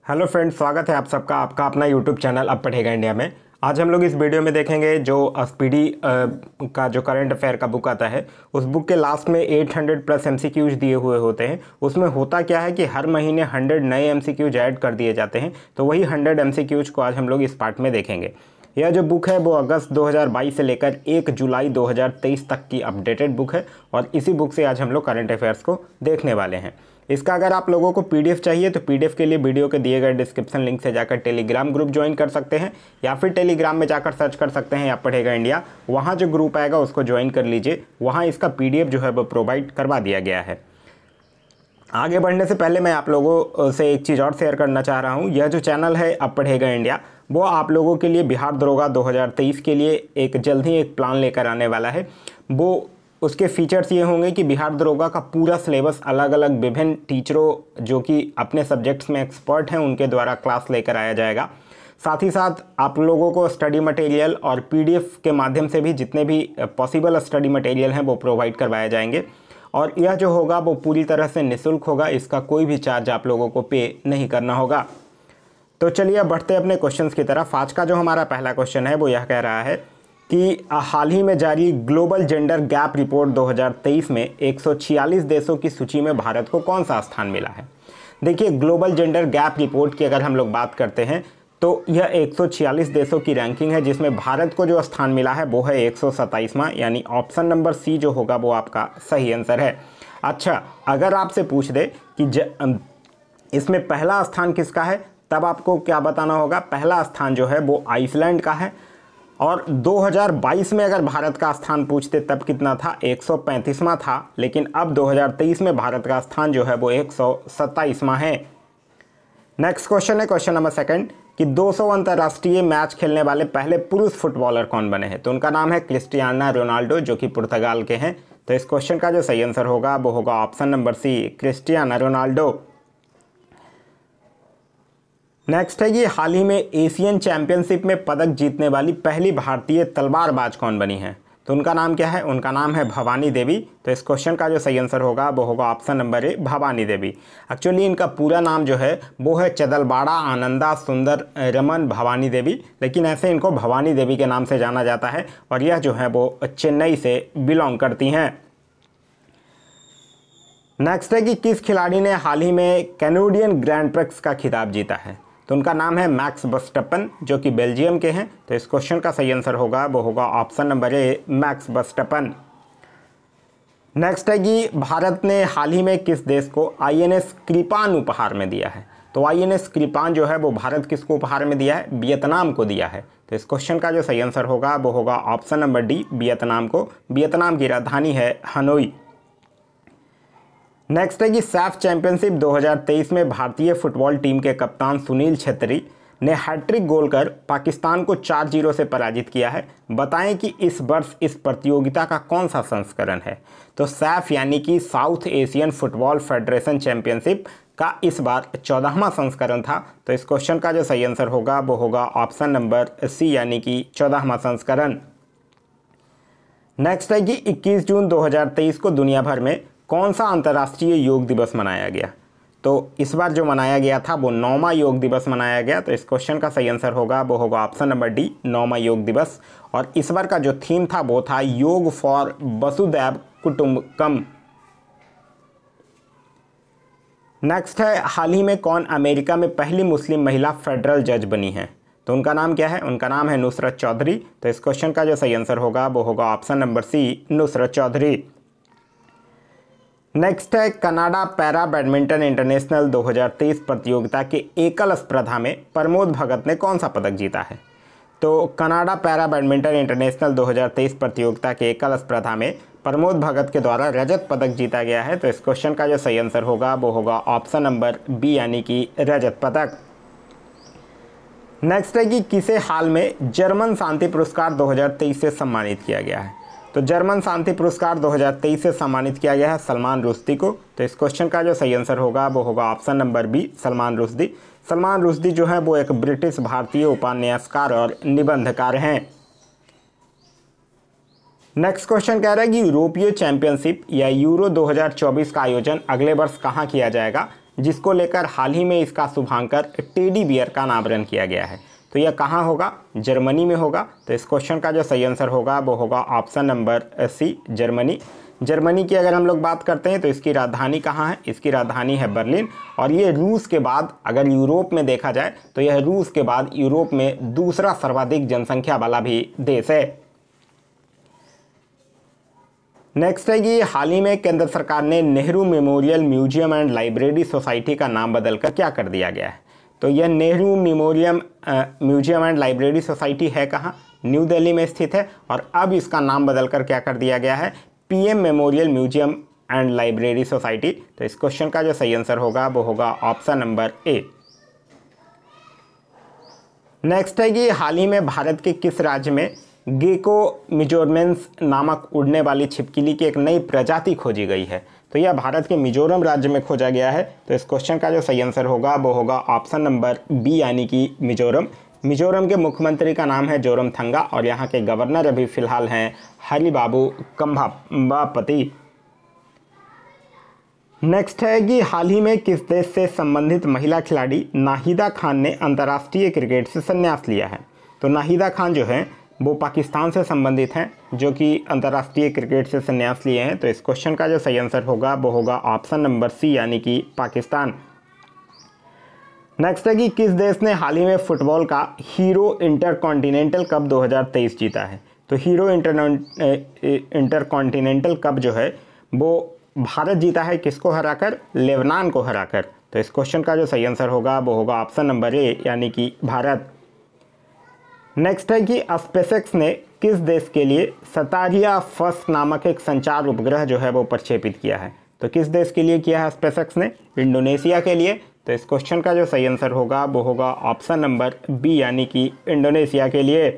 Hello friends, स्वागत है आप सबका आपका अपना यूट्यूब चैनल अब पढ़ेगा इंडिया में। आज हम लोग इस वीडियो में देखेंगे जो स्पीडी का जो करंट अफेयर का बुक आता है, उस बुक के लास्ट में 800 प्लस एमसीक्यूज दिए हुए होते हैं। उसमें होता क्या है कि हर महीने 100 नए एमसीक्यूज ऐड कर दिए जाते हैं। तो वही 100 एमसीक्यूज को आज हम लोग इस पार्ट में देखेंगे। यह जो बुक है वो अगस्त 2022 से लेकर 1 जुलाई 2023 तक की अपडेटेड बुक है और इसी बुक से आज हम लोग करंट अफेयर्स को देखने वाले हैं। इसका अगर आप लोगों को पीडीएफ चाहिए तो पीडीएफ के लिए वीडियो के दिए गए डिस्क्रिप्शन लिंक से जाकर टेलीग्राम ग्रुप ज्वाइन कर सकते हैं या फिर टेलीग्राम में जाकर सर्च कर सकते हैं आप पढ़ेगा इंडिया। वहाँ जो ग्रुप आएगा उसको ज्वाइन कर लीजिए, वहाँ इसका पीडीएफ जो है वो प्रोवाइड करवा दिया गया है। आगे बढ़ने से पहले मैं आप लोगों से एक चीज़ और शेयर करना चाह रहा हूँ। यह जो चैनल है अब पढ़ेगा इंडिया, वो आप लोगों के लिए बिहार दरोगा 2023 के लिए एक जल्द ही एक प्लान लेकर आने वाला है। वो उसके फीचर्स ये होंगे कि बिहार दरोगा का पूरा सिलेबस अलग अलग विभिन्न टीचरों जो कि अपने सब्जेक्ट्स में एक्सपर्ट हैं उनके द्वारा क्लास लेकर आया जाएगा। साथ ही साथ आप लोगों को स्टडी मटेरियल और पीडीएफ के माध्यम से भी जितने भी पॉसिबल स्टडी मटेरियल हैं वो प्रोवाइड करवाए जाएंगे और यह जो होगा वो पूरी तरह से निःशुल्क होगा। इसका कोई भी चार्ज आप लोगों को पे नहीं करना होगा। तो चलिए अब बढ़ते अपने क्वेश्चंस की तरफ। आज का जो हमारा पहला क्वेश्चन है वो यह कह रहा है कि हाल ही में जारी ग्लोबल जेंडर गैप रिपोर्ट 2023 में 146 देशों की सूची में भारत को कौन सा स्थान मिला है। देखिए, ग्लोबल जेंडर गैप रिपोर्ट की अगर हम लोग बात करते हैं तो यह 146 देशों की रैंकिंग है जिसमें भारत को जो स्थान मिला है वो है 127वां, यानी ऑप्शन नंबर सी जो होगा वो आपका सही आंसर है। अच्छा, अगर आपसे पूछ दे कि इसमें पहला स्थान किसका है, तब आपको क्या बताना होगा। पहला स्थान जो है वो आइसलैंड का है और 2022 में अगर भारत का स्थान पूछते तब कितना था, 135वां था, लेकिन अब 2023 में भारत का स्थान जो है वो 127वां है। नेक्स्ट क्वेश्चन है क्वेश्चन नंबर सेकंड कि 200 अंतर्राष्ट्रीय मैच खेलने वाले पहले पुरुष फुटबॉलर कौन बने हैं। तो उनका नाम है क्रिस्टियानो रोनाल्डो जो कि पुर्तगाल के हैं। तो इस क्वेश्चन का जो सही आंसर होगा वो होगा option number C, Cristiano Ronaldo. Next है कि हाल ही में एशियन चैंपियनशिप में पदक जीतने वाली पहली भारतीय तलवारबाज कौन बनी है। तो उनका नाम क्या है, उनका नाम है भवानी देवी। तो इस क्वेश्चन का जो सही आंसर होगा वो होगा ऑप्शन नंबर ए, भवानी देवी। एक्चुअली इनका पूरा नाम जो है वो है चदलबाड़ा आनंदा सुंदर रमन भवानी देवी, लेकिन ऐसे इनको भवानी देवी के नाम से जाना जाता है और यह जो है वो चेन्नई से बिलोंग करती हैं। नेक्स्ट है कि किस खिलाड़ी ने हाल ही में कैनेडियन ग्रैंड प्रिक्स का खिताब जीता है। तो उनका नाम है मैक्स वर्स्टैपेन जो कि बेल्जियम के हैं। तो इस क्वेश्चन का सही आंसर होगा वो होगा ऑप्शन नंबर ए, मैक्स वर्स्टैपेन। नेक्स्ट है कि भारत ने हाल ही में किस देश को आईएनएस कृपान उपहार में दिया है। तो आईएनएस कृपान जो है वो भारत किसको उपहार में दिया है, वियतनाम को दिया है। तो इस क्वेश्चन का जो सही आंसर होगा वो होगा ऑप्शन नंबर डी, वियतनाम को। वियतनाम की राजधानी है हनोई। नेक्स्ट है कि सैफ चैंपियनशिप 2023 में भारतीय फुटबॉल टीम के कप्तान सुनील छेत्री ने हैट्रिक गोल कर पाकिस्तान को 4-0 से पराजित किया है। बताएं कि इस वर्ष इस प्रतियोगिता का कौन सा संस्करण है। तो सैफ यानी कि south Asian football federation championship का इस बार 14वां संस्करण था। तो इस क्वेश्चन का जो सही आंसर होगा वो होगा ऑप्शन नंबर सी, यानी कि 14वां संस्करण। नेक्स्ट है कि 21 जून 2023 को दुनिया भर में कौन सा अंतर्राष्ट्रीय योग दिवस मनाया गया। तो इस बार जो मनाया गया था वो 9वां योग दिवस मनाया गया। तो इस क्वेश्चन का सही आंसर होगा वो होगा ऑप्शन नंबर डी, 9वां योग दिवस। और इस बार का जो थीम था वो था योग फॉर वसुधैव कुटुंबकम। नेक्स्ट है हाल ही में कौन अमेरिका में पहली मुस्लिम महिला फेडरल जज बनी है। तो उनका नाम क्या है, उनका नाम है नुसरत चौधरी। तो इस क्वेश्चन का जो सही आंसर होगा वो होगा option number C, Nusrat Chaudhary. Next है कनाडा पैरा बैडमिंटन इंटरनेशनल 2023 प्रतियोगिता के एकल स्पर्धा में प्रमोद भगत ने कौन सा पदक जीता है। तो कनाडा पैरा बैडमिंटन इंटरनेशनल 2023 प्रतियोगिता के एकल स्पर्धा में प्रमोद भगत के द्वारा रजत पदक जीता गया है। तो इस क्वेश्चन का जो सही आंसर होगा वो होगा ऑप्शन नंबर बी, यानी कि रजत पदक। नेक्स्ट है कि किसे हाल में जर्मन शांति पुरस्कार 2023 से सम्मानित किया गया है। तो जर्मन शांति पुरस्कार 2023 से सम्मानित किया गया है सलमान रुश्दी को। तो इस क्वेश्चन का जो सही आंसर होगा वो होगा option number B, Salman Rushdie. Salman Rushdie जो है वो एक ब्रिटिश भारतीय उपन्यासकार और निबंधकार हैं। नेक्स्ट क्वेश्चन कह रहा है कि यूरोपीय चैंपियनशिप या यूरो 2024 का आयोजन अगले वर्ष कहाँ किया जाएगा। जिसको लेकर हाल ही में इसका शुभांकर टेडी बियर का नामकरण किया गया है। तो यह कहाँ होगा? जर्मनी में होगा। तो इस क्वेश्चन का जो सही आंसर होगा वो होगा option number C, Germany. Germany की अगर हम लोग बात करते हैं तो इसकी राजधानी कहाँ है? इसकी राजधानी है बर्लिन। और ये रूस के बाद अगर यूरोप में देखा जाए तो यह रूस के बाद यूरोप में दूसरा सर्वाधिक जनसंख्या वाला भी देश है। नेक्स्ट है कि हाल ही में केंद्र सरकार ने Nehru memorial museum and library society का नाम बदलकर क्या कर दिया गया है? तो यह Nehru memorial museum and library society है कहाँ? न्यू दिल्ली में स्थित है। और अब इसका नाम बदलकर क्या कर दिया गया है? PM memorial museum and library society. तो इस क्वेश्चन का जो सही आंसर होगा वो होगा ऑप्शन नंबर ए। नेक्स्ट है कि हाल ही में भारत के किस राज्य में गेको मिजोरमेंस नामक उड़ने वाली छिपकली की एक नई प्रजाति खोजी गई है? तो यह भारत के मिजोरम राज्य में खोजा गया है। तो इस क्वेश्चन का जो सही आंसर होगा वो होगा ऑप्शन नंबर बी यानी कि मिजोरम। मिजोरम के मुख्यमंत्री का नाम है जोरमथंगा और यहाँ के गवर्नर अभी फिलहाल हैं हरिबाबू कंभापाती। नेक्स्ट है कि हाल ही में किस देश से संबंधित महिला खिलाड़ी नाहिदा खान ने अंतर्राष्ट्रीय क्रिकेट से संन्यास लिया है? तो नाहिदा खान जो है वो पाकिस्तान से संबंधित हैं जो कि अंतर्राष्ट्रीय क्रिकेट से संन्यास लिए हैं। तो इस क्वेश्चन का जो सही आंसर होगा वो होगा ऑप्शन नंबर सी यानी कि पाकिस्तान। नेक्स्ट है कि किस देश ने हाल ही में फुटबॉल का हीरो इंटरकॉन्टिनेंटल कप 2023 जीता है? तो हीरो इंटरकॉन्टिनेंटल कप जो है वो भारत जीता है, किसको हराकर? लेबनान को हराकर। तो इस क्वेश्चन का जो सही आंसर होगा वो होगा ऑप्शन नंबर ए यानी कि भारत। नेक्स्ट है कि स्पेसएक्स ने किस देश के लिए सतारिया फर्स्ट नामक एक संचार उपग्रह जो है वो प्रक्षेपित किया है? तो किस देश के लिए किया है स्पेसएक्स ने? इंडोनेशिया के लिए। तो इस क्वेश्चन का जो सही आंसर होगा वो होगा ऑप्शन नंबर बी यानी कि इंडोनेशिया के लिए।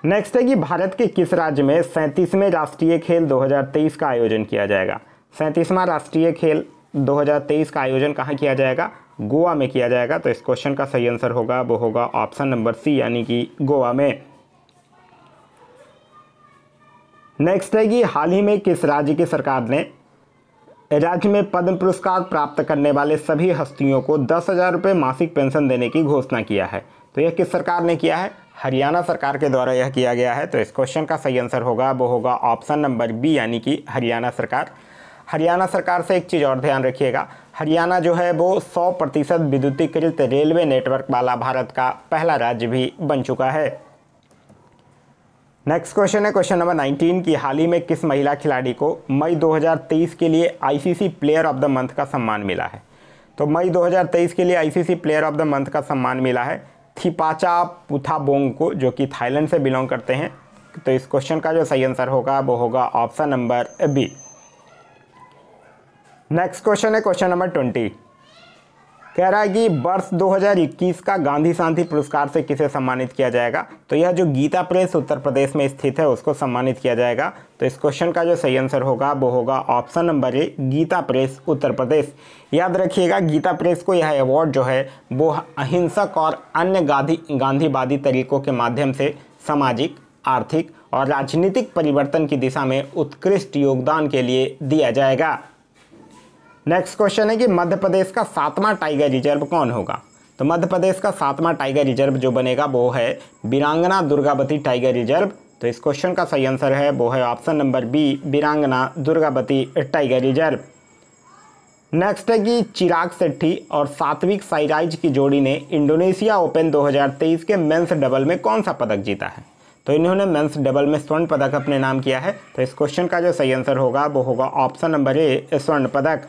नेक्स्ट है कि भारत के किस राज्य में 37वें राष्ट्रीय खेल 2023 का आयोजन किया जाएगा? 37वां राष्ट्रीय खेल 2023 का आयोजन कहाँ किया जाएगा? गोवा में किया जाएगा। तो इस क्वेश्चन का सही आंसर होगा वो होगा ऑप्शन नंबर सी यानी कि गोवा में। नेक्स्ट है कि हाल ही में किस राज्य की सरकार ने राज्य में पद्म पुरस्कार प्राप्त करने वाले सभी हस्तियों को 10,000 रुपये मासिक पेंशन देने की घोषणा किया है? तो यह किस सरकार ने किया है? हरियाणा सरकार के द्वारा यह किया गया है। तो इस क्वेश्चन का सही आंसर होगा वो होगा ऑप्शन नंबर बी यानी कि हरियाणा सरकार। हरियाणा सरकार से एक चीज़ और ध्यान रखिएगा, हरियाणा जो है वो 100% विद्युतीकृत रेलवे नेटवर्क वाला भारत का पहला राज्य भी बन चुका है। नेक्स्ट क्वेश्चन है क्वेश्चन नंबर 19 की हाल ही में किस महिला खिलाड़ी को मई 2023 के लिए ICC player of the month का सम्मान मिला है? तो मई 2023 के लिए ICC player of the month का सम्मान मिला है थिपाचा पुथाबोंग को, जो कि थाईलैंड से बिलोंग करते हैं। तो इस क्वेश्चन का जो सही आंसर होगा वो होगा option number B. Next question है क्वेश्चन नंबर 20, कह रहा है कि वर्ष 2021 का गांधी शांति पुरस्कार से किसे सम्मानित किया जाएगा? तो यह जो गीता प्रेस उत्तर प्रदेश में स्थित है उसको सम्मानित किया जाएगा। तो इस क्वेश्चन का जो सही आंसर होगा वो होगा option number A, Gita Press Uttar Pradesh. याद रखिएगा गीता प्रेस को यह अवार्ड जो है वो अहिंसक और अन्य गांधीवादी तरीकों के माध्यम से सामाजिक, आर्थिक और राजनीतिक परिवर्तन की दिशा में उत्कृष्ट योगदान के लिए दिया जाएगा। नेक्स्ट क्वेश्चन है कि मध्य प्रदेश का 7वां टाइगर रिजर्व कौन होगा? तो मध्य प्रदेश का 7वां टाइगर रिजर्व जो बनेगा वो है वीरांगना दुर्गावती टाइगर रिजर्व। तो इस क्वेश्चन का सही आंसर है वो है ऑप्शन नंबर बी, वीरांगना दुर्गावती टाइगर रिजर्व। नेक्स्ट है कि चिराग शेट्टी और सात्विक साईराज की जोड़ी ने इंडोनेशिया ओपन 2023 के मेंस डबल में कौन सा पदक जीता है? तो इन्होंने मेंस डबल में स्वर्ण पदक अपने नाम किया है। तो इस क्वेश्चन का जो सही आंसर होगा वो होगा ऑप्शन नंबर ए, स्वर्ण पदक।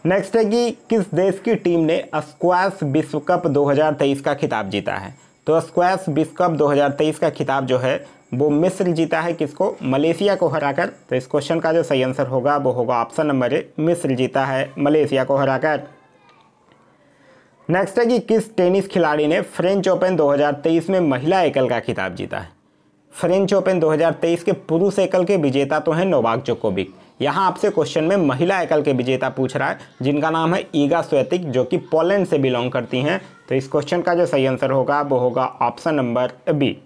नेक्स्ट है कि किस देश की टीम ने स्क्वैश विश्व कप 2023 का खिताब जीता है? तो स्क्वैश विश्व कप 2023 का खिताब जो है वो मिस्र जीता है, किसको? मलेशिया को हराकर। तो इस क्वेश्चन का जो सही आंसर होगा वो होगा ऑप्शन नंबर ए, मिस्र जीता है मलेशिया को हराकर। नेक्स्ट है कि किस टेनिस खिलाड़ी ने फ्रेंच ओपन 2023 में महिला एकल का खिताब जीता है? फ्रेंच ओपन 2023 के पुरुष एकल के विजेता तो हैं नोवाक जोकोविक। यहाँ आपसे क्वेश्चन में महिला एकल के विजेता पूछ रहा है जिनका नाम है ईगा स्वेतिक, जो कि पोलैंड से बिलोंग करती हैं। तो इस क्वेश्चन का जो सही आंसर होगा वो होगा ऑप्शन नंबर बी।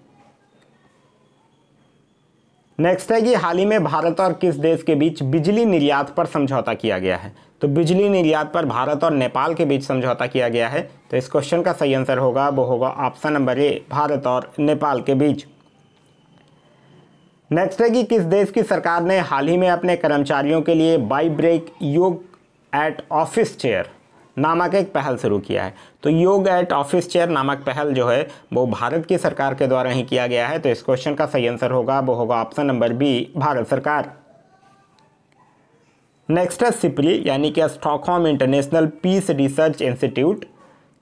नेक्स्ट है कि हाल ही में भारत और किस देश के बीच बिजली निर्यात पर समझौता किया गया है। तो बिजली निर्यात पर भारत और नेपाल के बीच समझौता किया गया है। तो इस क्वेश्चन का सही आंसर होगा वो होगा ऑप्शन नंबर ए, भारत और नेपाल के बीच। नेक्स्ट है कि किस देश की सरकार ने हाल ही में अपने कर्मचारियों के लिए बाई ब्रेक योग एट ऑफिस चेयर नामक एक पहल शुरू किया है। तो योग एट ऑफिस चेयर नामक पहल जो है वो भारत की सरकार के द्वारा ही किया गया है। तो इस क्वेश्चन का सही आंसर होगा वो होगा ऑप्शन नंबर बी, भारत सरकार। नेक्स्ट है सिप्री यानी कि Stockholm international peace research institute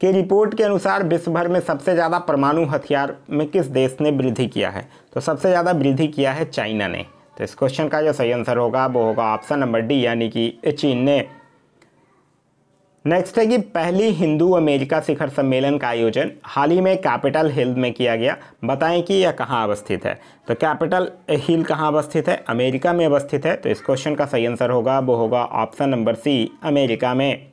के रिपोर्ट के अनुसार विश्व भर में सबसे ज़्यादा परमाणु हथियार में किस देश ने वृद्धि किया है। तो सबसे ज़्यादा वृद्धि किया है चाइना ने। तो इस क्वेश्चन का जो सही आंसर होगा वो होगा ऑप्शन नंबर डी यानी कि चीन ने। नेक्स्ट है कि पहली हिंदू अमेरिका शिखर सम्मेलन का आयोजन हाल ही में कैपिटल हिल में किया गया। बताएं कि यह कहाँ अवस्थित है। तो कैपिटल हिल कहाँ अवस्थित है, अमेरिका में अवस्थित है। तो इस क्वेश्चन का सही आंसर होगा वो होगा ऑप्शन नंबर सी, अमेरिका में।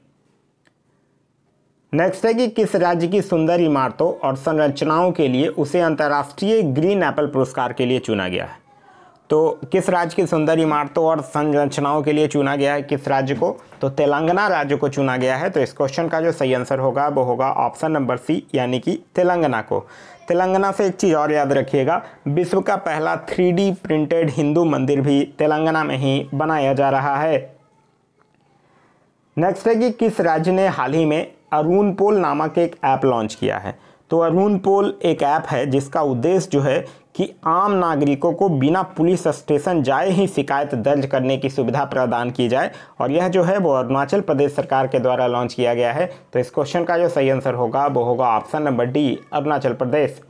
नेक्स्ट है कि किस राज्य की सुंदर इमारतों और संरचनाओं के लिए उसे अंतर्राष्ट्रीय ग्रीन एप्पल पुरस्कार के लिए चुना गया है। तो किस राज्य की सुंदर इमारतों और संरचनाओं के लिए चुना गया है, किस राज्य को? तो तेलंगाना राज्य को चुना गया है। तो इस क्वेश्चन का जो सही आंसर होगा वो होगा ऑप्शन नंबर सी यानी कि तेलंगाना को। तेलंगाना से एक चीज़ और याद रखिएगा, विश्व का पहला 3D प्रिंटेड हिंदू मंदिर भी तेलंगाना में ही बनाया जा रहा है। नेक्स्ट है कि किस राज्य ने हाल ही में अरुण पोल नामक एक ऐप लॉन्च किया है। तो अरुण पोल एक ऐप है जिसका उद्देश्य जो है कि आम नागरिकों को बिना पुलिस स्टेशन जाए ही शिकायत दर्ज करने की सुविधा प्रदान की जाए, और यह जो है वो अरुणाचल प्रदेश सरकार के द्वारा लॉन्च किया गया है। तो इस क्वेश्चन का जो सही आंसर होगा वो होगा option number D, Arunachal Pradesh.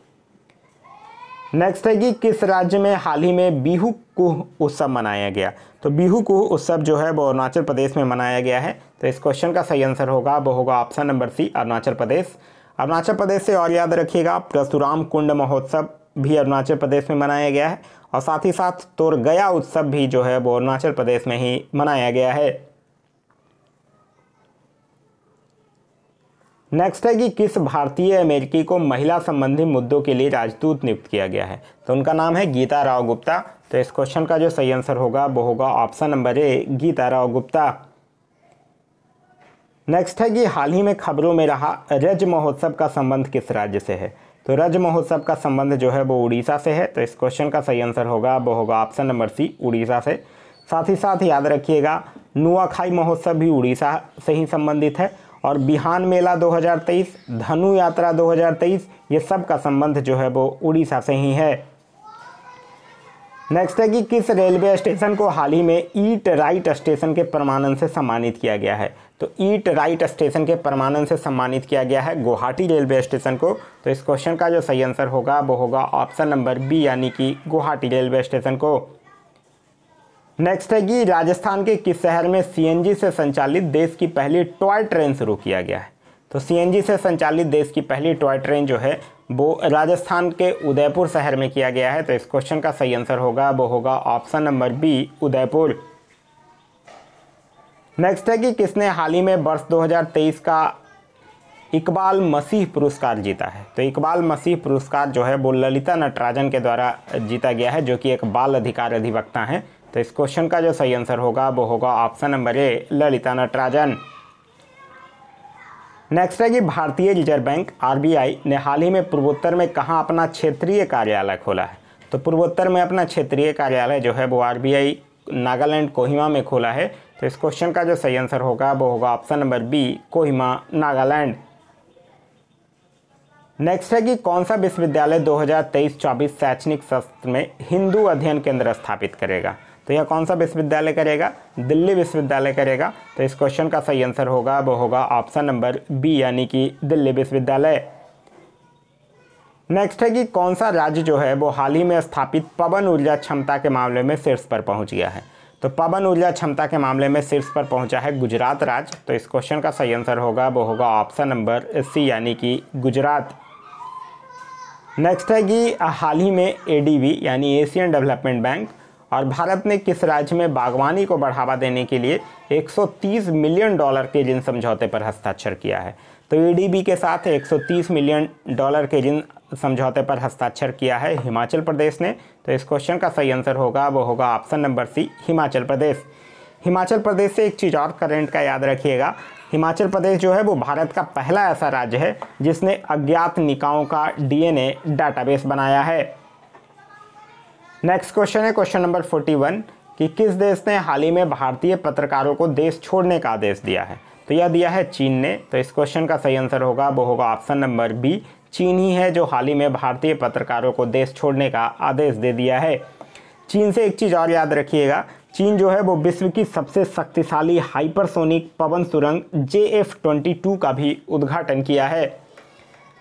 Next है कि किस राज्य में हाल ही में बिहू कुह उत्सव मनाया गया। तो बिहू कुह उत्सव जो है वो अरुणाचल प्रदेश में मनाया गया है। तो इस क्वेश्चन का सही आंसर होगा वो होगा ऑप्शन नंबर सी, अरुणाचल प्रदेश। अरुणाचल प्रदेश से और याद रखिएगा परशुराम कुंड महोत्सव भी अरुणाचल प्रदेश में मनाया गया है, और साथ ही साथ तोर गया उत्सव भी जो है वो अरुणाचल प्रदेश में ही मनाया गया है। नेक्स्ट है कि किस भारतीय अमेरिकी को महिला संबंधी मुद्दों के लिए राजदूत नियुक्त किया गया है। तो उनका नाम है गीता राव गुप्ता। तो इस क्वेश्चन का जो सही आंसर होगा वो होगा option number A, Geeta Rao Gupta. Next है कि हाल ही में खबरों में रहा रज महोत्सव का संबंध किस राज्य से है। तो रज महोत्सव का संबंध जो है वो उड़ीसा से है। तो इस क्वेश्चन का सही आंसर होगा वो होगा ऑप्शन नंबर सी, उड़ीसा से। साथ ही साथ याद रखिएगा नुआखाई महोत्सव भी उड़ीसा से ही संबंधित है, और बिहान मेला 2023, धनु यात्रा 2023, ये सब का संबंध जो है वो उड़ीसा से ही है। नेक्स्ट है कि किस रेलवे स्टेशन को हाल ही में ईट राइट स्टेशन के प्रमाणन से सम्मानित किया गया है। तो ईट राइट स्टेशन के प्रमाणन से सम्मानित किया गया है गुवाहाटी रेलवे स्टेशन को। तो इस क्वेश्चन का जो सही आंसर होगा वो होगा ऑप्शन नंबर बी यानी कि गुवाहाटी रेलवे स्टेशन को। नेक्स्ट है कि राजस्थान के किस शहर में सीएनजी से संचालित देश की पहली टॉय ट्रेन शुरू किया गया है। तो सीएनजी से संचालित देश की पहली टॉय ट्रेन जो है वो राजस्थान के उदयपुर शहर में किया गया है। तो इस क्वेश्चन का सही आंसर होगा वो होगा option number B, Udaipur. Next है कि किसने हाल ही में वर्ष 2023 का इकबाल मसीह पुरस्कार जीता है। तो इकबाल मसीह पुरस्कार जो है वो ललिता नटराजन के द्वारा जीता गया है, जो कि एक बाल अधिकार अधिवक्ता हैं। तो इस क्वेश्चन का जो सही आंसर होगा वो होगा ऑप्शन नंबर ए, ललिता नटराजन। नेक्स्ट है कि भारतीय रिजर्व बैंक आरबीआई ने हाल ही में पूर्वोत्तर में कहाँ अपना क्षेत्रीय कार्यालय खोला है। तो पूर्वोत्तर में अपना क्षेत्रीय कार्यालय जो है वो आरबीआई नागालैंड कोहिमा में खोला है। तो इस क्वेश्चन का जो सही आंसर होगा वो होगा option number B, Kohima, Nagaland. Next है कि कौन सा विश्वविद्यालय 2023-24 शैक्षणिक सत्र में हिंदू अध्ययन केंद्र स्थापित करेगा। तो यह कौन सा विश्वविद्यालय करेगा, दिल्ली विश्वविद्यालय करेगा। तो इस क्वेश्चन का सही आंसर होगा वो होगा ऑप्शन नंबर बी यानी कि दिल्ली विश्वविद्यालय। नेक्स्ट है कि कौन सा राज्य जो है वो हाल ही में स्थापित पवन ऊर्जा क्षमता के मामले में शीर्ष पर पहुंच गया है। तो पवन ऊर्जा क्षमता के मामले में शीर्ष पर पहुंचा है गुजरात राज्य। तो इस क्वेश्चन का सही आंसर होगा वो होगा ऑप्शन नंबर सी यानी कि गुजरात। नेक्स्ट है कि हाल ही में एडीबी यानी एशियन डेवलपमेंट बैंक और भारत ने किस राज्य में बागवानी को बढ़ावा देने के लिए $130 मिलियन के ऋण समझौते पर हस्ताक्षर किया है? तो एडीबी के साथ $130 मिलियन के ऋण समझौते पर हस्ताक्षर किया है हिमाचल प्रदेश ने। तो इस क्वेश्चन का सही आंसर होगा वो होगा ऑप्शन नंबर सी, हिमाचल प्रदेश। हिमाचल प्रदेश से एक चीज़ और करंट का याद रखिएगा, हिमाचल प्रदेश जो है वो भारत का पहला ऐसा राज्य है जिसने अज्ञात निकायों का डीएनए डाटाबेस बनाया है। नेक्स्ट क्वेश्चन है क्वेश्चन नंबर 41 कि किस देश ने हाल ही में भारतीय पत्रकारों को देश छोड़ने का आदेश दिया है? तो यह दिया है चीन ने। तो इस क्वेश्चन का सही आंसर होगा वो होगा ऑप्शन नंबर बी, चीन ही है जो हाल ही में भारतीय पत्रकारों को देश छोड़ने का आदेश दे दिया है। चीन से एक चीज़ और याद रखिएगा, चीन जो है वो विश्व की सबसे शक्तिशाली हाइपरसोनिक पवन सुरंग JF-22 का भी उद्घाटन किया है।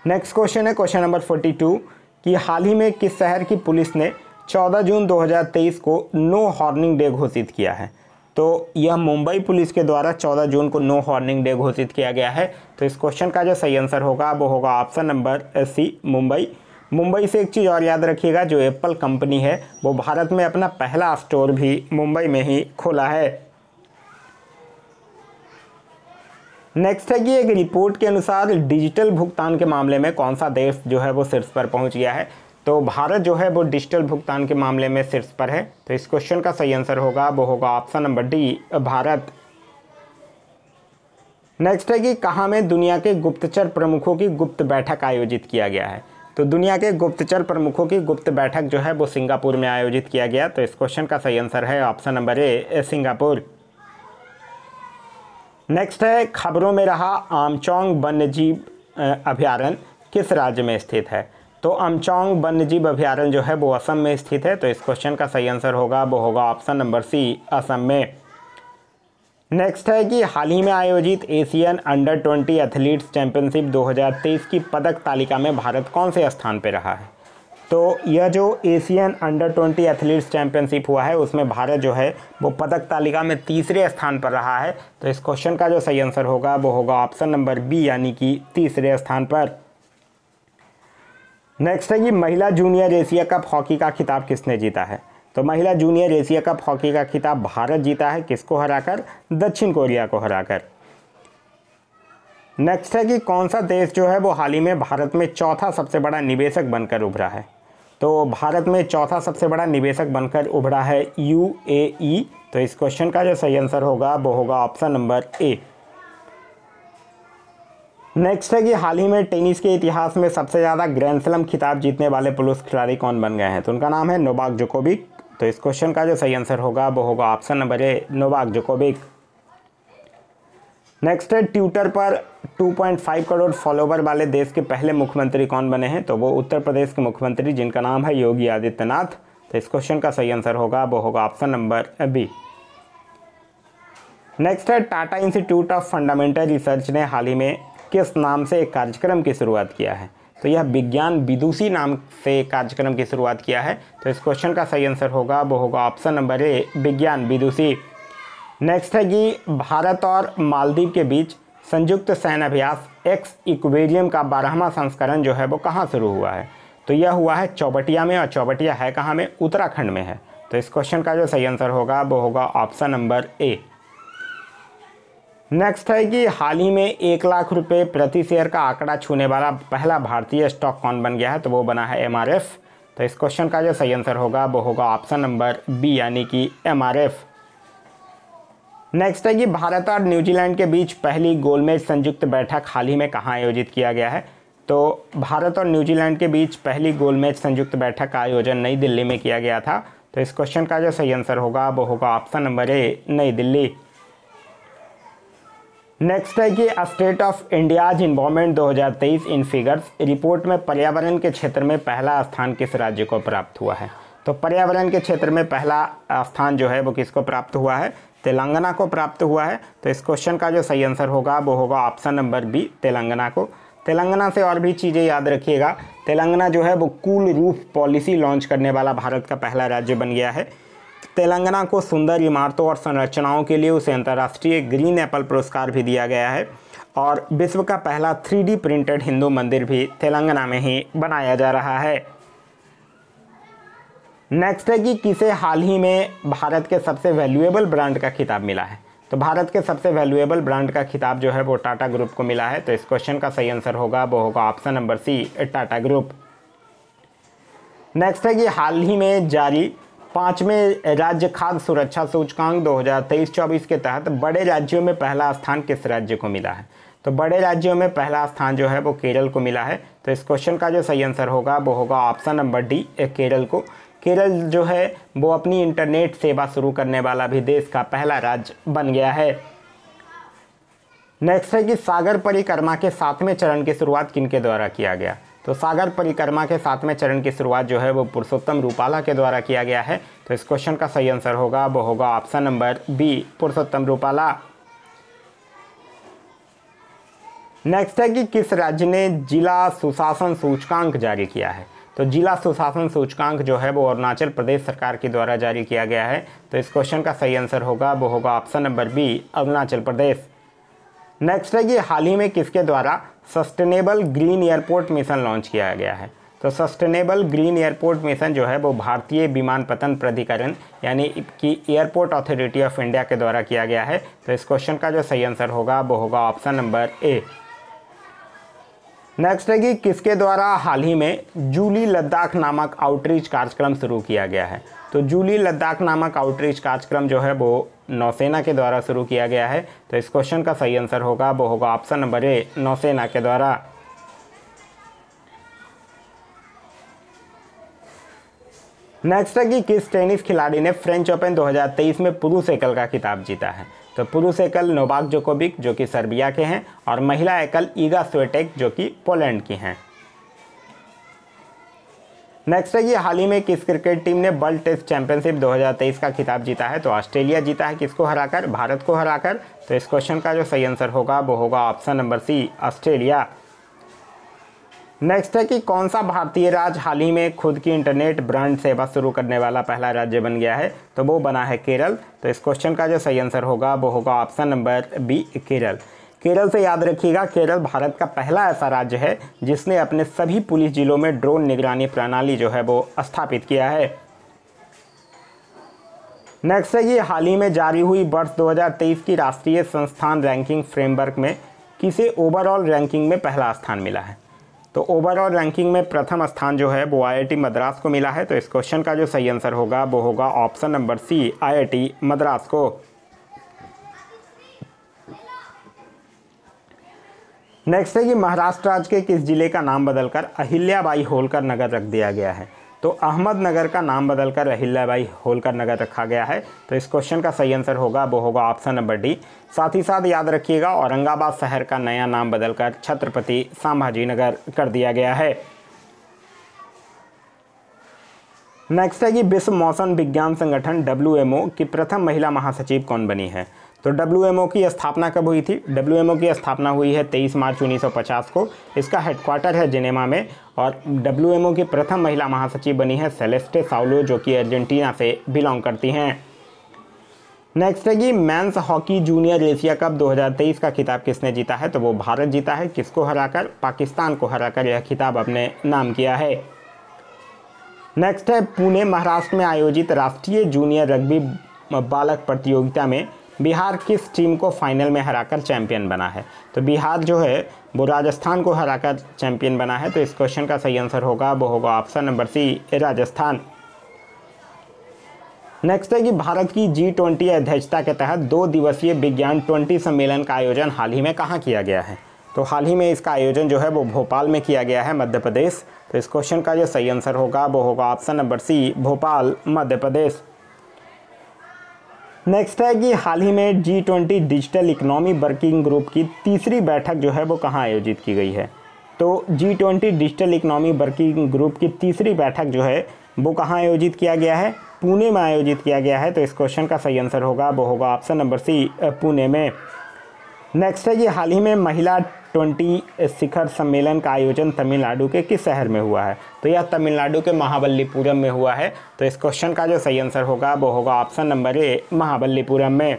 नेक्स्ट क्वेश्चन है क्वेश्चन नंबर 42 कि हाल ही में किस शहर की पुलिस ने 14 जून 2023 को नो हॉर्निंग डे घोषित किया है? तो यह मुंबई पुलिस के द्वारा 14 जून को नो हॉर्निंग डे घोषित किया गया है। तो इस क्वेश्चन का जो सही आंसर होगा वो होगा option number C, Mumbai. Mumbai से एक चीज़ और याद रखिएगा, जो एप्पल कंपनी है वो भारत में अपना पहला स्टोर भी मुंबई में ही खोला है। नेक्स्ट है कि एक रिपोर्ट के अनुसार डिजिटल भुगतान के मामले में कौन सा देश जो है वो शीर्ष पर पहुंच गया है? तो भारत जो है वो डिजिटल भुगतान के मामले में शीर्ष पर है। तो इस क्वेश्चन का सही आंसर होगा वो होगा option number D, Bharat. Next है कि कहाँ में दुनिया के गुप्तचर प्रमुखों की गुप्त बैठक आयोजित किया गया है? तो दुनिया के गुप्तचर प्रमुखों की गुप्त बैठक जो है वो सिंगापुर में आयोजित किया गया। तो इस क्वेश्चन का सही आंसर है ऑप्शन नंबर ए, सिंगापुर। नेक्स्ट है खबरों में रहा आमचौंग वन्यजीव अभयारण्य किस राज्य में स्थित है? तो आमचौंग वन्यजीव अभयारण्य जो है वो असम में स्थित है। तो इस क्वेश्चन का सही आंसर होगा वो होगा ऑप्शन नंबर सी, असम में। नेक्स्ट है कि हाल ही में आयोजित एशियन अंडर 20 एथलीट्स चैंपियनशिप 2023 की पदक तालिका में भारत कौन से स्थान पर रहा है? तो यह जो एशियन अंडर 20 एथलीट्स चैंपियनशिप हुआ है उसमें भारत जो है वो पदक तालिका में तीसरे स्थान पर रहा है। तो इस क्वेश्चन का जो सही आंसर होगा वो होगा ऑप्शन नंबर बी, यानी कि तीसरे स्थान पर। नेक्स्ट है कि महिला जूनियर एशिया कप हॉकी का खिताब किसने जीता है? तो महिला जूनियर एशिया कप हॉकी का खिताब भारत जीता है, किसको हराकर? दक्षिण कोरिया को हराकर। नेक्स्ट है कि कौन सा देश जो है वो हाल ही में भारत में चौथा सबसे बड़ा निवेशक बनकर उभरा है? तो भारत में चौथा सबसे बड़ा निवेशक बनकर उभरा है UAE। तो इस क्वेश्चन का जो सही आंसर होगा वो होगा ऑप्शन नंबर ए। नेक्स्ट है कि हाल ही में टेनिस के इतिहास में सबसे ज़्यादा ग्रैंड स्लैम खिताब जीतने वाले पुरुष खिलाड़ी कौन बन गए हैं? तो उनका नाम है नोवाक जोकोविक। तो इस क्वेश्चन का जो सही आंसर होगा वो होगा ऑप्शन नंबर ए, नोवाक जोकोविक। नेक्स्ट है ट्विटर पर 2.5 करोड़ फॉलोवर वाले देश के पहले मुख्यमंत्री कौन बने हैं? तो वो उत्तर प्रदेश के मुख्यमंत्री जिनका नाम है योगी आदित्यनाथ। तो इस क्वेश्चन का सही आंसर होगा वो होगा ऑप्शन नंबर बी। नेक्स्ट है Tata institute of fundamental research ने हाल ही में किस नाम से एक कार्यक्रम की शुरुआत किया है? तो यह विज्ञान विदुषी नाम से कार्यक्रम की शुरुआत किया है। तो इस क्वेश्चन का सही आंसर होगा वो होगा ऑप्शन नंबर ए, विज्ञान विदुषी। नेक्स्ट है कि भारत और मालदीव के बीच संयुक्त सैन्य अभ्यास एक्स इक्वेरियम का 12वां संस्करण जो है वो कहाँ शुरू हुआ है? तो यह हुआ है चौबटिया में, और चौबटिया है कहाँ में? उत्तराखंड में है। तो इस क्वेश्चन का जो सही आंसर होगा वो होगा ऑप्शन नंबर ए। नेक्स्ट है कि हाल ही में 1 लाख रुपए प्रति शेयर का आंकड़ा छूने वाला पहला भारतीय स्टॉक कौन बन गया है? तो वो बना है MRF। तो इस क्वेश्चन का जो सही आंसर होगा वो होगा ऑप्शन नंबर बी, यानी कि MRF। नेक्स्ट है कि भारत और न्यूजीलैंड के बीच पहली गोलमेज संयुक्त बैठक हाल ही में कहाँ आयोजित किया गया है? तो भारत और न्यूजीलैंड के बीच पहली गोलमेज संयुक्त बैठक का आयोजन नई दिल्ली में किया गया था। तो इस क्वेश्चन का जो सही आंसर होगा वो होगा ऑप्शन नंबर ए, नई दिल्ली। नेक्स्ट है कि state of India's involvement 2023 in figures report में पर्यावरण के क्षेत्र में पहला स्थान किस राज्य को प्राप्त हुआ है? तो पर्यावरण के क्षेत्र में पहला स्थान जो है वो किसको प्राप्त हुआ है? तेलंगाना को प्राप्त हुआ है। तो इस क्वेश्चन का जो सही आंसर होगा वो होगा ऑप्शन नंबर बी, तेलंगाना को। तेलंगाना से और भी चीज़ें याद रखिएगा, तेलंगाना जो है वो कूल रूफ पॉलिसी लॉन्च करने वाला भारत का पहला राज्य बन गया है। तेलंगाना को सुंदर इमारतों और संरचनाओं के लिए उसे अंतर्राष्ट्रीय ग्रीन एप्पल पुरस्कार भी दिया गया है, और विश्व का पहला 3D प्रिंटेड हिंदू मंदिर भी तेलंगाना में ही बनाया जा रहा है। नेक्स्ट है कि किसे हाल ही में भारत के सबसे वैल्यूएबल ब्रांड का खिताब मिला है। तो भारत के सबसे वैल्यूएबल ब्रांड का खिताब जो है वो टाटा ग्रुप को मिला है। तो इस क्वेश्चन का सही आंसर होगा वो होगा option number C, Tata group. Next है कि हाल ही में जारी 5वें राज्य खाद्य सुरक्षा सूचकांक 2023-24 के तहत बड़े राज्यों में पहला स्थान किस राज्य को मिला है। तो बड़े राज्यों में पहला स्थान जो है वो केरल को मिला है। तो इस क्वेश्चन का जो सही आंसर होगा वो होगा ऑप्शन नंबर डी, केरल को। केरल जो है वो अपनी इंटरनेट सेवा शुरू करने वाला भी देश का पहला राज्य बन गया है। नेक्स्ट है कि सागर परिक्रमा के 7वें चरण की शुरुआत किनके द्वारा किया गया। तो सागर परिक्रमा के 7वें चरण की शुरुआत जो है वो पुरुषोत्तम रूपाला के द्वारा किया गया है। तो इस क्वेश्चन का सही आंसर होगा वो होगा ऑप्शन नंबर बी, पुरुषोत्तम रूपाला। नेक्स्ट है कि किस राज्य ने जिला सुशासन सूचकांक जारी किया है। तो जिला सुशासन सूचकांक जो है वो अरुणाचल प्रदेश सरकार के द्वारा जारी किया गया है। तो इस क्वेश्चन का सही आंसर होगा वो होगा option number B, Arunachal Pradesh. Next है कि हाल ही में किसके द्वारा sustainable green airport mission launch किया गया है। तो सस्टेनेबल ग्रीन एयरपोर्ट मिशन जो है वो भारतीय विमानपत्तन प्राधिकरण यानी कि एयरपोर्ट अथॉरिटी ऑफ इंडिया के द्वारा किया गया है। तो इस क्वेश्चन का जो सही आंसर होगा वो होगा ऑप्शन नंबर ए। नेक्स्ट है कि किसके द्वारा हाल ही में जूली लद्दाख नामक आउटरीच कार्यक्रम शुरू किया गया है। तो जूली लद्दाख नामक आउटरीच कार्यक्रम जो है वो नौसेना के द्वारा शुरू किया गया है। तो इस क्वेश्चन का सही आंसर होगा वो होगा ऑप्शन नंबर ए, नौसेना के द्वारा। नेक्स्ट है कि किस टेनिस खिलाड़ी ने फ्रेंच ओपन 2023 में पुरुष एकल का खिताब जीता है। तो पुरुष एकल नोवाक जोकोविक जो कि सर्बिया के हैं और महिला एकल ईगा स्विएटेक जो कि पोलैंड की हैं। नेक्स्ट है कि हाल ही में किस क्रिकेट टीम ने वर्ल्ड टेस्ट चैंपियनशिप 2023 का खिताब जीता है। तो ऑस्ट्रेलिया जीता है, किसको हराकर, भारत को हराकर। तो इस क्वेश्चन का जो सही आंसर होगा वो होगा option number C, Australia. Next है कि कौन सा भारतीय राज्य हाल ही में खुद की इंटरनेट ब्रांड सेवा शुरू करने वाला पहला राज्य बन गया है। तो वो बना है केरल। तो इस क्वेश्चन का जो सही आंसर होगा वो होगा option number B, Kerala. Kerala से याद रखिएगा, केरल भारत का पहला ऐसा राज्य है जिसने अपने सभी पुलिस जिलों में ड्रोन निगरानी प्रणाली जो है वो स्थापित किया है। नेक्स्ट है कि हाल ही में जारी हुई वर्ष 2023 की राष्ट्रीय संस्थान रैंकिंग फ्रेमवर्क में किसे ओवरऑल रैंकिंग में पहला स्थान मिला है। तो ओवरऑल रैंकिंग में प्रथम स्थान जो है वो IIT मद्रास को मिला है। तो इस क्वेश्चन का जो सही आंसर होगा वो होगा option number C, IIT Madras को। नेक्स्ट है कि महाराष्ट्र राज्य के किस जिले का नाम बदलकर अहिल्याबाई होलकर नगर रख दिया गया है। तो अहमदनगर का नाम बदलकर अहिल्याबाई होलकर नगर रखा गया है। तो इस क्वेश्चन का सही आंसर होगा वो होगा ऑप्शन नंबर डी। साथ ही साथ याद रखिएगा, औरंगाबाद शहर का नया नाम बदलकर छत्रपति संभाजी नगर कर दिया गया है। नेक्स्ट है कि विश्व मौसम विज्ञान संगठन WMO की प्रथम महिला महासचिव कौन बनी है। तो WMO की स्थापना कब हुई थी। WMO की स्थापना हुई है 23 मार्च 1950 को। इसका हेडक्वार्टर है जिनेवा में और WMO की प्रथम महिला महासचिव बनी है सेलेस्टे साउलो जो कि अर्जेंटीना से बिलोंग करती हैं। नेक्स्ट है कि men's hockey junior Asia cup 2023 का खिताब किसने जीता है। तो वो भारत जीता है, किसको हराकर, पाकिस्तान को हराकर यह खिताब अपने नाम किया है। नेक्स्ट है पुणे महाराष्ट्र में आयोजित राष्ट्रीय जूनियर रग्बी बालक प्रतियोगिता में बिहार किस टीम को फाइनल में हराकर चैंपियन बना है। तो बिहार जो है वो राजस्थान को हराकर चैंपियन बना है। तो इस क्वेश्चन का सही आंसर होगा वो होगा option number C, Rajasthan. Next है कि भारत की G20 अध्यक्षता के तहत 2 दिवसीय विज्ञान 20 सम्मेलन का आयोजन हाल ही में कहाँ किया गया है। तो हाल ही में इसका आयोजन जो है वो भोपाल में किया गया है, मध्य प्रदेश। तो इस क्वेश्चन का जो सही आंसर होगा वो होगा ऑप्शन नंबर सी, भोपाल, मध्य प्रदेश। नेक्स्ट है कि हाल ही में G20 digital economy working group की तीसरी बैठक जो है वो कहाँ आयोजित की गई है। तो G20 digital economy working group की तीसरी बैठक जो है वो कहाँ आयोजित किया गया है, पुणे में आयोजित किया गया है। तो इस क्वेश्चन का सही आंसर होगा वो होगा ऑप्शन नंबर सी, पुणे में। नेक्स्ट है कि हाल ही में महिला 20 शिखर सम्मेलन का आयोजन तमिलनाडु के किस शहर में हुआ है। तो यह तमिलनाडु के महाबलीपुरम में हुआ है। तो इस क्वेश्चन का जो सही आंसर होगा वो होगा ऑप्शन नंबर ए, महाबलीपुरम में।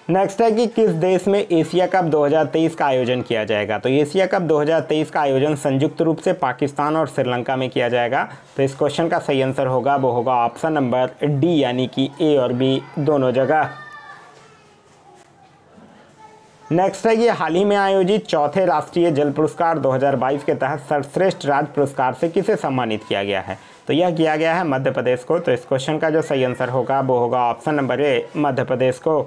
नेक्स्ट है कि किस देश में एशिया कप 2023 का आयोजन किया जाएगा। तो एशिया कप 2023 का आयोजन संयुक्त रूप से पाकिस्तान और श्रीलंका में किया जाएगा। तो इस क्वेश्चन का सही आंसर होगा वो होगा ऑप्शन नंबर डी, यानी कि ए और बी दोनों जगह। नेक्स्ट है कि हाल ही में आयोजित चौथे राष्ट्रीय जल पुरस्कार 2022 के तहत सर्वश्रेष्ठ राज्य पुरस्कार से किसे सम्मानित किया गया है। तो यह किया गया है मध्य प्रदेश को। तो इस क्वेश्चन का जो सही आंसर होगा वो होगा ऑप्शन नंबर ए, मध्य प्रदेश को।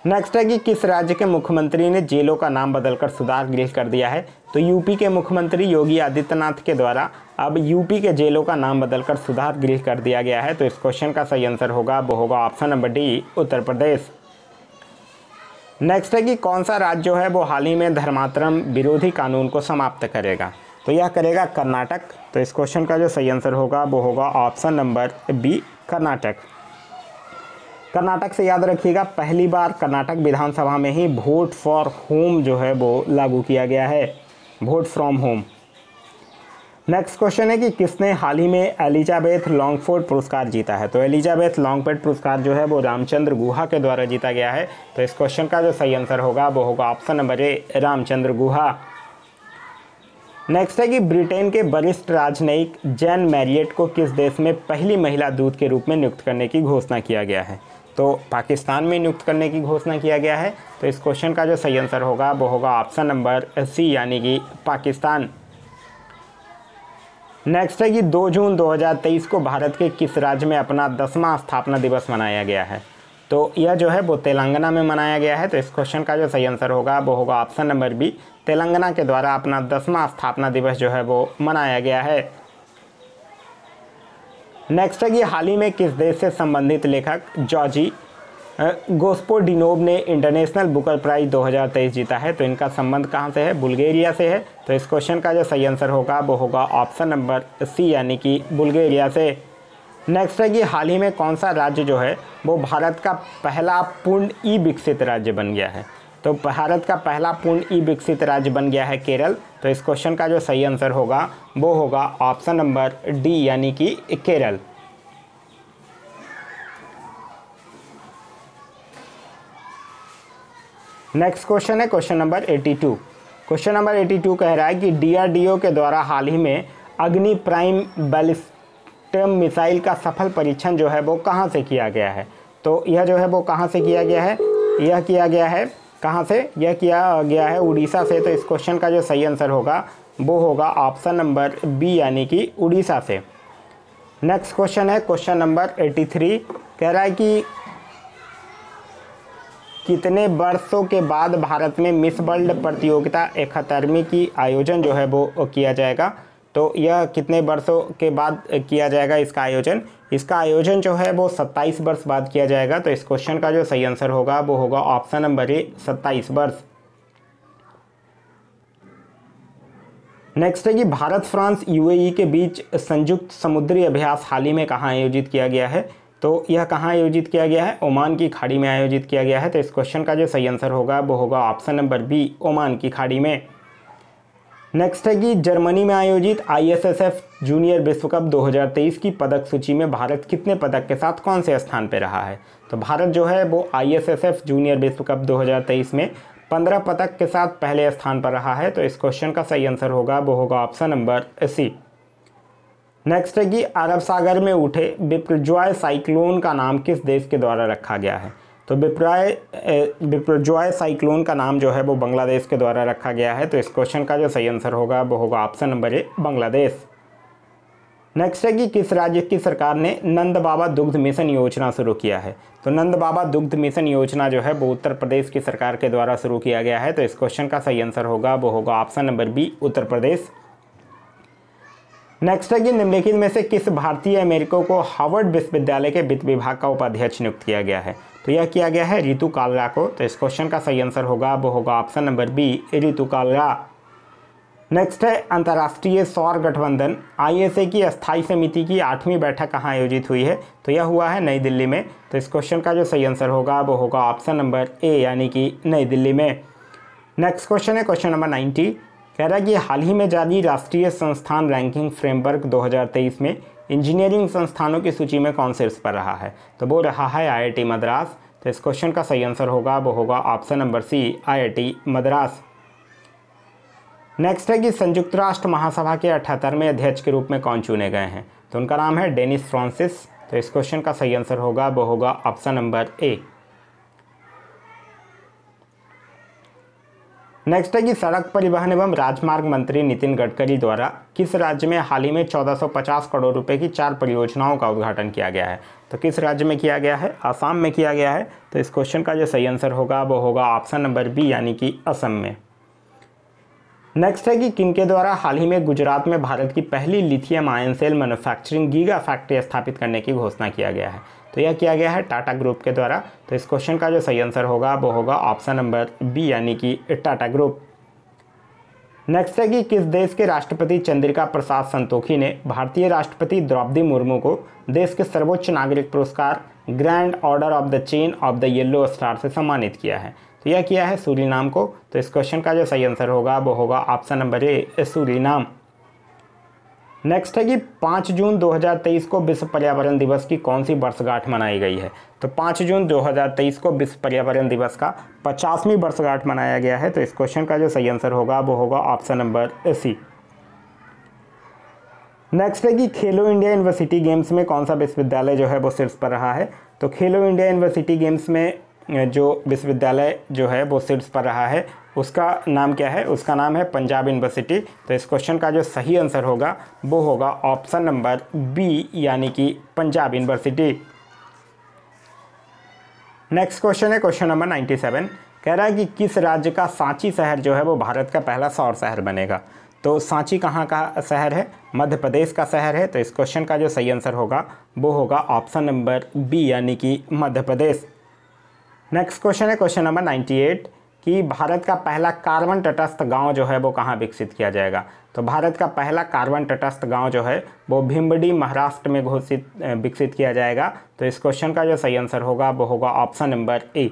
नेक्स्ट है कि किस राज्य के मुख्यमंत्री ने जेलों का नाम बदलकर सुधार गृह कर दिया है। तो यूपी के मुख्यमंत्री योगी आदित्यनाथ के द्वारा अब यूपी के जेलों का नाम बदलकर सुधार गृह कर दिया गया है। तो इस क्वेश्चन का सही आंसर होगा वो होगा option number D, Uttar Pradesh. Next है कि कौन सा राज्य जो है वो हाल ही में धर्मांतरण विरोधी कानून को समाप्त करेगा। तो यह करेगा कर्नाटक। तो इस क्वेश्चन का जो सही आंसर होगा वो होगा option number B, Karnataka. Karnataka से याद रखिएगा, पहली बार कर्नाटक विधानसभा में ही वोट फॉर होम जो है वो लागू किया गया है, vote from home. Next question है कि किसने हाल ही में एलिजाबेथ लॉन्गफोर्ड पुरस्कार जीता है। तो एलिजाबेथ लॉन्गफोर्ड पुरस्कार जो है वो रामचंद्र गुहा के द्वारा जीता गया है। तो इस क्वेश्चन का जो सही आंसर होगा वो होगा ऑप्शन नंबर ए, रामचंद्र गुहा। नेक्स्ट है कि ब्रिटेन के वरिष्ठ राजनयिक जैन मैरियट को किस देश में पहली महिला दूत के रूप में नियुक्त करने की घोषणा किया गया है। तो पाकिस्तान में नियुक्त करने की घोषणा किया गया है। तो इस क्वेश्चन का जो सही आंसर होगा वो होगा ऑप्शन नंबर सी, यानी कि पाकिस्तान। नेक्स्ट है कि 2 जून 2023 को भारत के किस राज्य में अपना 10वां स्थापना दिवस मनाया गया है। तो यह जो है वो तेलंगाना में मनाया गया है। तो इस क्वेश्चन का जो सही आंसर होगा वो होगा ऑप्शन नंबर बी, तेलंगाना के द्वारा अपना 10वां स्थापना दिवस जो है वो मनाया गया है। नेक्स्ट है कि हाल ही में किस देश से संबंधित लेखक जॉर्जी गोस्पोडिनोव ने इंटरनेशनल बुकर प्राइज 2023 जीता है। तो इनका संबंध कहाँ से है, बुल्गारिया से है। तो इस क्वेश्चन का जो सही आंसर होगा वो होगा ऑप्शन नंबर सी, यानी कि बुल्गारिया से। नेक्स्ट है कि हाल ही में कौन सा राज्य जो है वो भारत का पहला पूर्ण ई विकसित राज्य बन गया है। तो भारत का पहला पूर्ण ई विकसित राज्य बन गया है केरल। तो इस क्वेश्चन का जो सही आंसर होगा वो होगा ऑप्शन नंबर डी, यानी कि केरल। नेक्स्ट क्वेश्चन है क्वेश्चन नंबर 82। क्वेश्चन नंबर 82 कह रहा है कि डीआरडीओ के द्वारा हाल ही में अग्नि प्राइम बैलिस्टिक मिसाइल का सफल परीक्षण जो है वो कहाँ से किया गया है। तो यह जो है वो कहाँ से किया गया है, यह किया गया है कहाँ से, यह किया गया है उड़ीसा से। तो इस क्वेश्चन का जो सही आंसर होगा वो होगा ऑप्शन नंबर बी, यानी कि उड़ीसा से। नेक्स्ट क्वेश्चन है क्वेश्चन नंबर 83, कह रहा है कि कितने वर्षों के बाद भारत में मिस वर्ल्ड प्रतियोगिता 71वीं की आयोजन जो है वो किया जाएगा। तो यह कितने वर्षों के बाद किया जाएगा इसका आयोजन, इसका आयोजन जो है वो 27 वर्ष बाद किया जाएगा। तो इस क्वेश्चन का जो सही आंसर होगा वो होगा ऑप्शन नंबर ए, 27 वर्ष। नेक्स्ट है कि भारत फ्रांस यूएई के बीच संयुक्त समुद्री अभ्यास हाल ही में कहाँ आयोजित किया गया है। तो यह कहाँ आयोजित किया गया है, ओमान की खाड़ी में आयोजित किया गया है। तो इस क्वेश्चन का जो सही आंसर होगा वो होगा ऑप्शन नंबर बी, ओमान की खाड़ी में। नेक्स्ट है कि जर्मनी में आयोजित आईएसएसएफ जूनियर विश्व कप 2023 की पदक सूची में भारत कितने पदक के साथ कौन से स्थान पर रहा है। तो भारत जो है वो आईएसएसएफ जूनियर विश्व कप 2023 में 15 पदक के साथ पहले स्थान पर रहा है। तो इस क्वेश्चन का सही आंसर होगा वो होगा ऑप्शन नंबर सी। नेक्स्ट है कि अरब सागर में उठे बिपरजॉय साइक्लोन का नाम किस देश के द्वारा रखा गया है। तो बिपरजॉय साइक्लोन का नाम जो है वो बांग्लादेश के द्वारा रखा गया है। तो इस क्वेश्चन का जो सही आंसर होगा वो होगा ऑप्शन नंबर ए, बांग्लादेश। नेक्स्ट है कि किस राज्य की सरकार ने नंद बाबा दुग्ध मिशन योजना शुरू किया है। तो नंद बाबा दुग्ध मिशन योजना जो है वो उत्तर प्रदेश की सरकार के द्वारा शुरू किया गया है। तो इस क्वेश्चन का सही आंसर होगा वो होगा option number B, Uttar Pradesh. Next है कि निम्नलिखित में से किस भारतीय अमेरिको को हार्वर्ड विश्वविद्यालय के वित्त विभाग का उपाध्यक्ष नियुक्त किया गया है। तो यह किया गया है रितु कालरा को। तो इस क्वेश्चन का सही आंसर होगा वो होगा option number B, Ritu Kalra. Next है अंतर्राष्ट्रीय सौर गठबंधन आईएसए की अस्थायी समिति की 8वीं बैठक कहाँ आयोजित हुई है। तो यह हुआ है नई दिल्ली में। तो इस क्वेश्चन का जो सही आंसर होगा वो होगा ऑप्शन नंबर ए, यानी कि नई दिल्ली में। नेक्स्ट क्वेश्चन है क्वेश्चन नंबर 90, कह रहा है कि हाल ही में जारी राष्ट्रीय संस्थान रैंकिंग फ्रेमवर्क 2023 में इंजीनियरिंग संस्थानों की सूची में कौन शीर्ष पर रहा है। तो वो रहा है आईआईटी मद्रास। तो इस क्वेश्चन का सही आंसर होगा वो होगा option number C IIT Madras. Next है कि संयुक्त राष्ट्र महासभा के 78वें अध्यक्ष के रूप में कौन चुने गए हैं? तो उनका नाम है डेनिस फ्रांसिस। तो इस क्वेश्चन का सही आंसर होगा वो होगा ऑप्शन नंबर ए। नेक्स्ट है कि सड़क परिवहन एवं राजमार्ग मंत्री नितिन गडकरी द्वारा किस राज्य में हाल ही में 1450 करोड़ रुपए की 4 परियोजनाओं का उद्घाटन किया गया है? तो किस राज्य में किया गया है? असम में किया गया है। तो इस क्वेश्चन का जो सही आंसर होगा वो होगा ऑप्शन नंबर बी यानी कि असम में। नेक्स्ट है कि किनके द्वारा हाल ही में गुजरात में भारत की पहली lithium ion cell manufacturing giga factory स्थापित करने की घोषणा किया गया है? तो यह किया गया है टाटा ग्रुप के द्वारा। तो इस क्वेश्चन का जो सही आंसर होगा वो होगा ऑप्शन नंबर बी यानी कि टाटा ग्रुप। नेक्स्ट है कि किस देश के राष्ट्रपति चंद्रिका प्रसाद संतोखी ने भारतीय राष्ट्रपति द्रौपदी मुर्मू को देश के सर्वोच्च नागरिक पुरस्कार grand order of the chain of the yellow star से सम्मानित किया है? तो यह किया है सूरीनाम को। तो इस क्वेश्चन का जो सही आंसर होगा वो होगा ऑप्शन नंबर ए सूरीनाम। नेक्स्ट है कि 5 जून 2023 को विश्व पर्यावरण दिवस की कौन सी वर्षगांठ मनाई गई है? तो 5 जून 2023 को विश्व पर्यावरण दिवस का 50वीं वर्षगांठ मनाया गया है। तो इस क्वेश्चन का जो सही आंसर होगा वो होगा ऑप्शन नंबर सी। नेक्स्ट है कि खेलो इंडिया यूनिवर्सिटी गेम्स में कौन सा विश्वविद्यालय जो है वो शीर्ष पर रहा है? तो खेलो इंडिया यूनिवर्सिटी गेम्स में जो विश्वविद्यालय जो है वो शीर्ष पर रहा है उसका नाम क्या है? उसका नाम है पंजाब यूनिवर्सिटी। तो इस क्वेश्चन का जो सही आंसर होगा वो होगा ऑप्शन नंबर बी यानी कि पंजाब यूनिवर्सिटी। नेक्स्ट क्वेश्चन है क्वेश्चन नंबर 97। कह रहा है कि किस राज्य का सांची शहर जो है वो भारत का पहला सौर शहर बनेगा? तो सांची कहाँ का शहर है? मध्य प्रदेश का शहर है। तो इस क्वेश्चन का जो सही आंसर होगा वो होगा ऑप्शन नंबर बी यानी कि मध्य प्रदेश। नेक्स्ट क्वेश्चन है क्वेश्चन नंबर 98 कि भारत का पहला कार्बन तटस्थ गांव जो है वो कहाँ विकसित किया जाएगा? तो भारत का पहला कार्बन तटस्थ गांव जो है वो भिवंडी महाराष्ट्र में विकसित किया जाएगा। तो इस क्वेश्चन का जो सही आंसर होगा वो होगा ऑप्शन नंबर ए।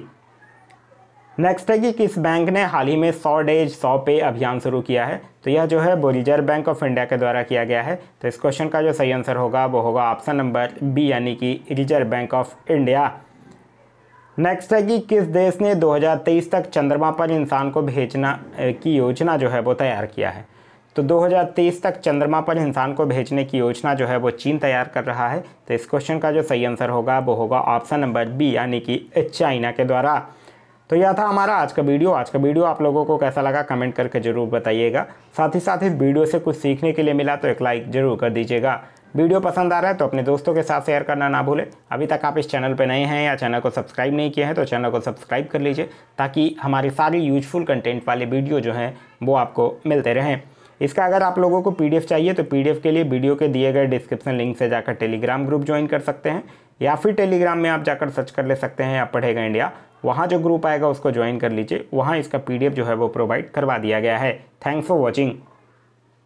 नेक्स्ट है कि किस बैंक ने हाल ही में 100 डेज 100 पे अभियान शुरू किया है? तो यह जो है वो रिजर्व बैंक ऑफ इंडिया के द्वारा किया गया है। तो इस क्वेश्चन का जो सही आंसर होगा वो होगा ऑप्शन नंबर बी यानी कि reserve bank of India. Next है कि किस देश ने 2023 तक चंद्रमा पर इंसान को भेजना की योजना जो है वो तैयार किया है? तो 2023 तक चंद्रमा पर इंसान को भेजने की योजना जो है वो चीन तैयार कर रहा है। तो इस क्वेश्चन का जो सही आंसर होगा वो होगा ऑप्शन नंबर बी यानी कि चाइना के द्वारा। तो यह था हमारा आज का वीडियो। आज का वीडियो आप लोगों को कैसा लगा कमेंट करके ज़रूर बताइएगा। साथ ही साथ इस वीडियो से कुछ सीखने के लिए मिला तो एक लाइक ज़रूर कर दीजिएगा। वीडियो पसंद आ रहा है तो अपने दोस्तों के साथ शेयर करना ना भूलें। अभी तक आप इस चैनल पर नए हैं या चैनल को सब्सक्राइब नहीं किए हैं तो चैनल को सब्सक्राइब कर लीजिए ताकि हमारी सारी यूजफुल कंटेंट वाले वीडियो जो हैं वो आपको मिलते रहें। इसका अगर आप लोगों को PDF चाहिए तो PDF के लिए वीडियो के दिए गए डिस्क्रिप्शन लिंक से जाकर टेलीग्राम ग्रुप ज्वाइन कर सकते हैं या फिर टेलीग्राम में आप जाकर सर्च कर ले सकते हैं आप पढ़ेगा इंडिया। वहाँ जो ग्रुप आएगा उसको ज्वाइन कर लीजिए। वहाँ इसका PDF जो है वो प्रोवाइड करवा दिया गया है। Thanks for watching.